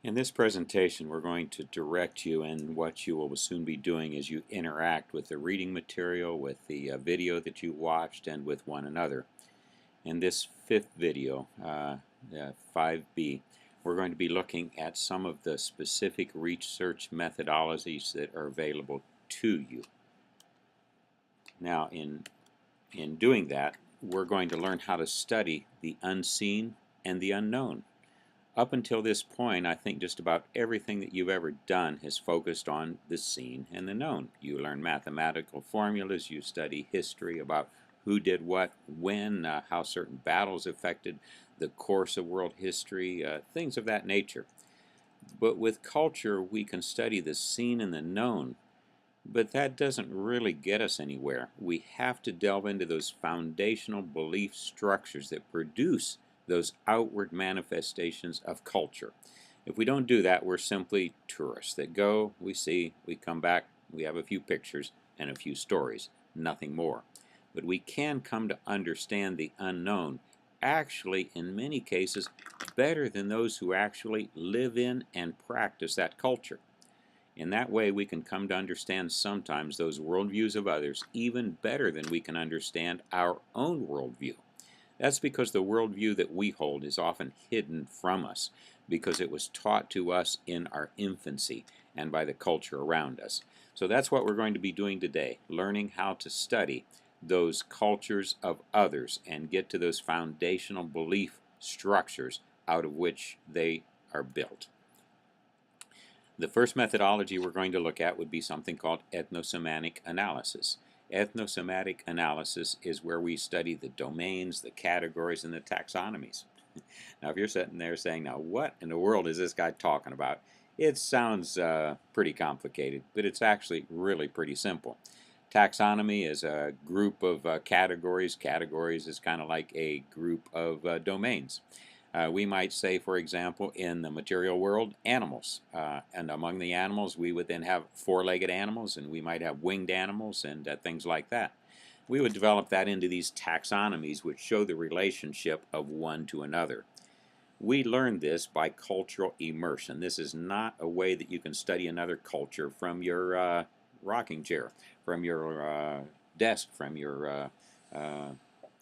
In this presentation, we're going to direct you in what you will soon be doing as you interact with the reading material, with the video that you watched, and with one another. In this fifth video, 5B, we're going to be looking at some of the specific research methodologies that are available to you. Now, in doing that, we're going to learn how to study the unseen and the unknown. Up until this point, I think just about everything that you've ever done has focused on the seen and the known. You learn mathematical formulas, you study history about who did what, when, how certain battles affected the course of world history, things of that nature. But with culture, we can study the seen and the known, but that doesn't really get us anywhere. We have to delve into those foundational belief structures that produce those outward manifestations of culture. If we don't do that, we're simply tourists that go, we see, we come back, we have a few pictures and a few stories, nothing more. But we can come to understand the unknown, actually in many cases better than those who actually live in and practice that culture. In that way, we can come to understand sometimes those worldviews of others even better than we can understand our own worldview. That's because the worldview that we hold is often hidden from us because it was taught to us in our infancy and by the culture around us. So that's what we're going to be doing today, learning how to study those cultures of others and get to those foundational belief structures out of which they are built. The first methodology we're going to look at would be something called ethnosemantic analysis. Ethnosemantic analysis is where we study the domains, the categories, and the taxonomies. Now, if you're sitting there saying, now what in the world is this guy talking about? It sounds pretty complicated, but it's actually really pretty simple. Taxonomy is a group of categories. Categories is kind of like a group of domains. We might say, for example, in the material world, animals. And among the animals, we would then have four-legged animals, and we might have winged animals and things like that. We would develop that into these taxonomies, which show the relationship of one to another. We learn this by cultural immersion. This is not a way that you can study another culture from your rocking chair, from your desk, from your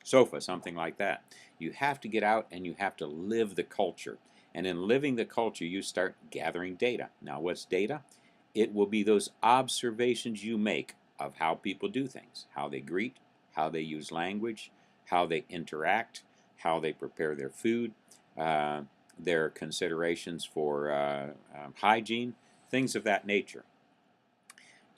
sofa, something like that. You have to get out and you have to live the culture. And in living the culture, you start gathering data. Now, what's data? It will be those observations you make of how people do things, how they greet, how they use language, how they interact, how they prepare their food, their considerations for hygiene, things of that nature.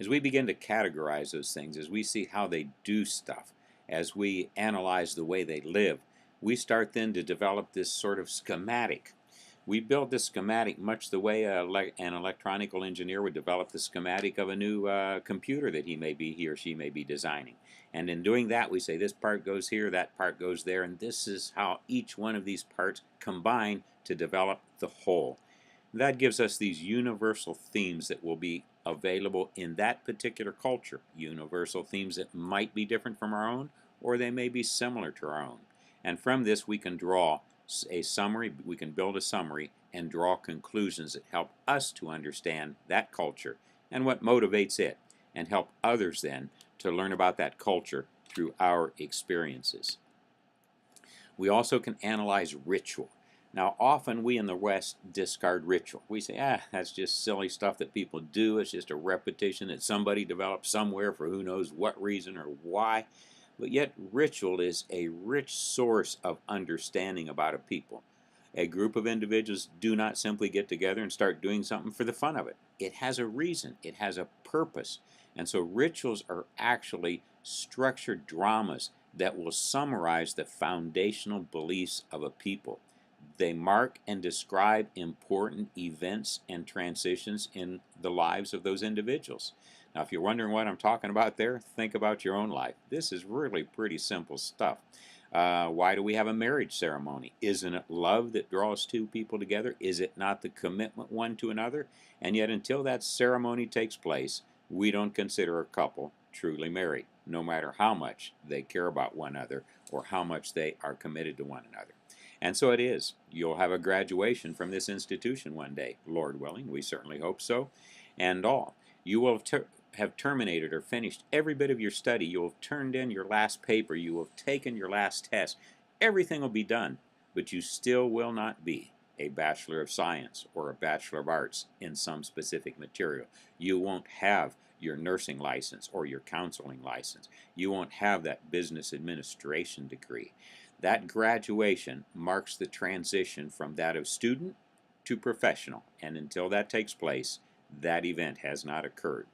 As we begin to categorize those things, as we see how they do stuff, as we analyze the way they live, we start then to develop this sort of schematic. We build this schematic much the way an electronical engineer would develop the schematic of a new computer that he or she may be designing. And in doing that, we say this part goes here, that part goes there, and this is how each one of these parts combine to develop the whole. That gives us these universal themes that will be available in that particular culture. Universal themes that might be different from our own, or they may be similar to our own. And from this we can draw a summary, we can build a summary and draw conclusions that help us to understand that culture and what motivates it, and help others then to learn about that culture through our experiences. We also can analyze ritual. Now, often we in the West discard ritual. We say, that's just silly stuff that people do. It's just a repetition that somebody developed somewhere for who knows what reason or why. But yet, ritual is a rich source of understanding about a people. A group of individuals do not simply get together and start doing something for the fun of it. It has a reason. It has a purpose. And so rituals are actually structured dramas that will summarize the foundational beliefs of a people. They mark and describe important events and transitions in the lives of those individuals. Now, if you're wondering what I'm talking about there, think about your own life. This is really pretty simple stuff. Why do we have a marriage ceremony? Isn't it love that draws two people together? Is it not the commitment one to another? And yet, until that ceremony takes place, we don't consider a couple truly married, no matter how much they care about one another or how much they are committed to one another. And so it is. You'll have a graduation from this institution one day, Lord willing. We certainly hope so. And all. You will have terminated or finished every bit of your study. You will have turned in your last paper. You will have taken your last test. Everything will be done, but you still will not be a Bachelor of Science or a Bachelor of Arts in some specific material. You won't have your nursing license or your counseling license. You won't have that business administration degree. That graduation marks the transition from that of student to professional, and until that takes place, that event has not occurred.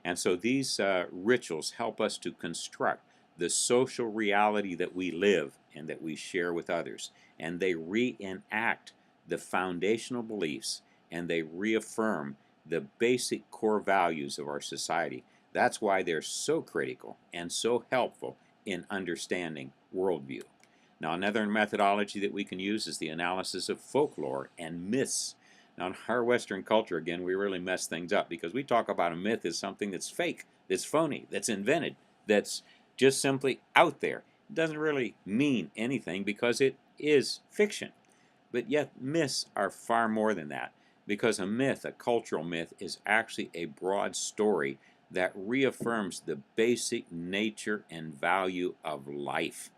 And so these rituals help us to construct the social reality that we live and that we share with others. And they reenact the foundational beliefs and they reaffirm the basic core values of our society. That's why they're so critical and so helpful in understanding worldview. Now, another methodology that we can use is the analysis of folklore and myths. Now, in our Western culture, again, we really mess things up because we talk about a myth as something that's fake, that's phony, that's invented, that's just simply out there. It doesn't really mean anything because it is fiction. But yet, myths are far more than that, because a myth, a cultural myth, is actually a broad story that reaffirms the basic nature and value of life.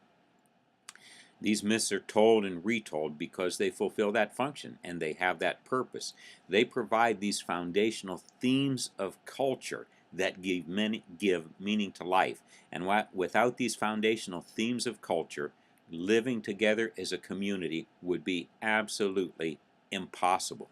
These myths are told and retold because they fulfill that function and they have that purpose. They provide these foundational themes of culture that give meaning to life. And without these foundational themes of culture, living together as a community would be absolutely impossible.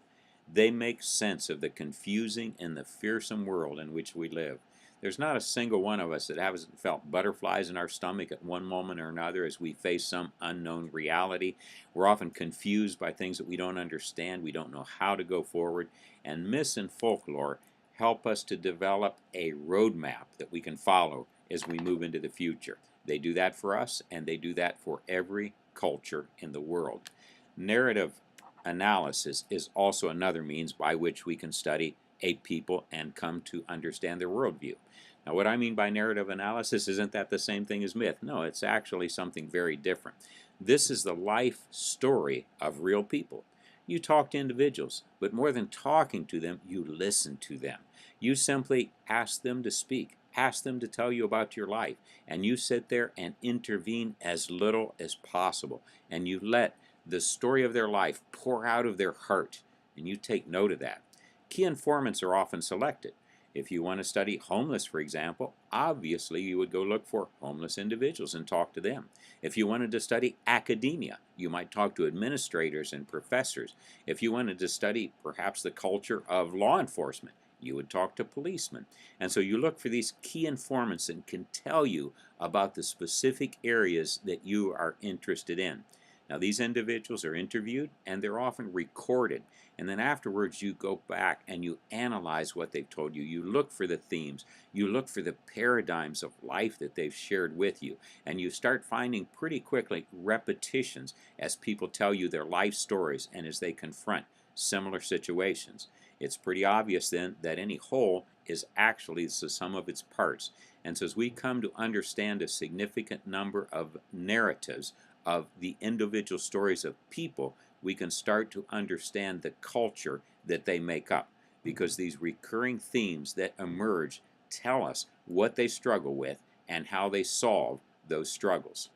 They make sense of the confusing and the fearsome world in which we live. There's not a single one of us that hasn't felt butterflies in our stomach at one moment or another as we face some unknown reality. We're often confused by things that we don't understand. We don't know how to go forward. And myths and folklore help us to develop a roadmap that we can follow as we move into the future. They do that for us, and they do that for every culture in the world. Narrative analysis is also another means by which we can study a people and come to understand their worldview. Now, what I mean by narrative analysis, isn't that the same thing as myth? No, it's actually something very different. This is the life story of real people. You talk to individuals, but more than talking to them, you listen to them. You simply ask them to speak, ask them to tell you about your life, and you sit there and intervene as little as possible, and you let the story of their life pour out of their heart, and you take note of that. Key informants are often selected. If you want to study homeless, for example, obviously you would go look for homeless individuals and talk to them. If you wanted to study academia, you might talk to administrators and professors. If you wanted to study perhaps the culture of law enforcement, you would talk to policemen. And so you look for these key informants that can tell you about the specific areas that you are interested in. Now, these individuals are interviewed and they're often recorded. And then afterwards, you go back and you analyze what they've told you. You look for the themes. You look for the paradigms of life that they've shared with you. And you start finding pretty quickly repetitions as people tell you their life stories and as they confront similar situations. It's pretty obvious then that any whole is actually the sum of its parts. And so as we come to understand a significant number of narratives of the individual stories of people, we can start to understand the culture that they make up, because these recurring themes that emerge tell us what they struggle with and how they solve those struggles.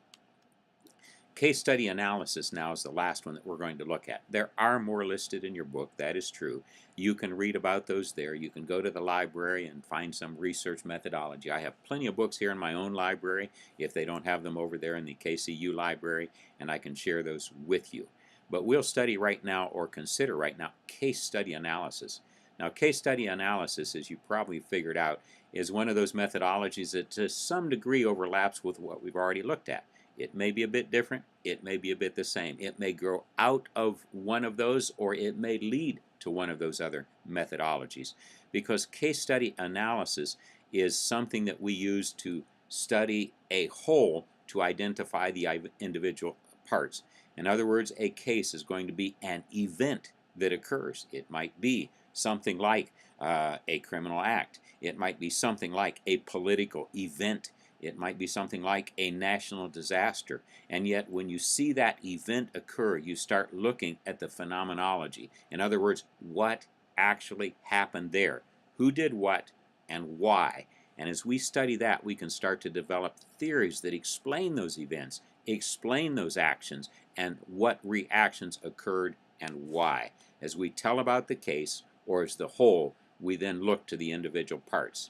Case study analysis now is the last one that we're going to look at. There are more listed in your book, that is true. You can read about those there. You can go to the library and find some research methodology. I have plenty of books here in my own library if they don't have them over there in the KCU library, and I can share those with you. But we'll study right now, or consider right now, case study analysis. Now, case study analysis, as you probably figured out, is one of those methodologies that to some degree overlaps with what we've already looked at. It may be a bit different, it may be a bit the same. It may grow out of one of those, or it may lead to one of those other methodologies. Because case study analysis is something that we use to study a whole to identify the individual parts. In other words, a case is going to be an event that occurs. It might be something like a criminal act. It might be something like a political event. It might be something like a national disaster. And yet when you see that event occur, you start looking at the phenomenology. In other words, what actually happened there? Who did what and why? And as we study that, we can start to develop theories that explain those events, explain those actions, and what reactions occurred and why. As we tell about the case, or as the whole, we then look to the individual parts.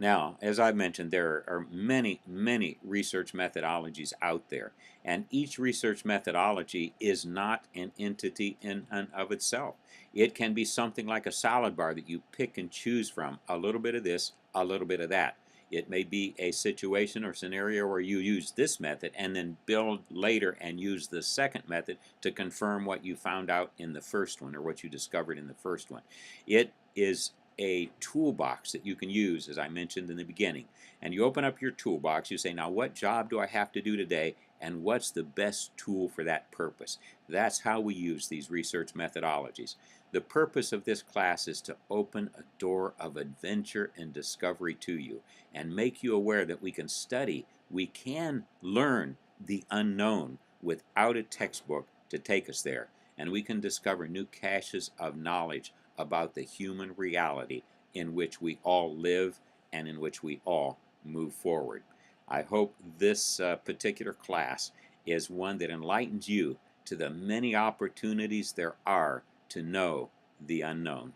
Now, as I mentioned, there are many, many research methodologies out there, and each research methodology is not an entity in and of itself. It can be something like a salad bar that you pick and choose from, a little bit of this, a little bit of that. It may be a situation or scenario where you use this method and then build later and use the second method to confirm what you found out in the first one or what you discovered in the first one. It is a toolbox that you can use, as I mentioned in the beginning. And you open up your toolbox, you say, now what job do I have to do today, and what's the best tool for that purpose? That's how we use these research methodologies. The purpose of this class is to open a door of adventure and discovery to you and make you aware that we can study, we can learn the unknown without a textbook to take us there, and we can discover new caches of knowledge about the human reality in which we all live and in which we all move forward. I hope this particular class is one that enlightens you to the many opportunities there are to know the unknown.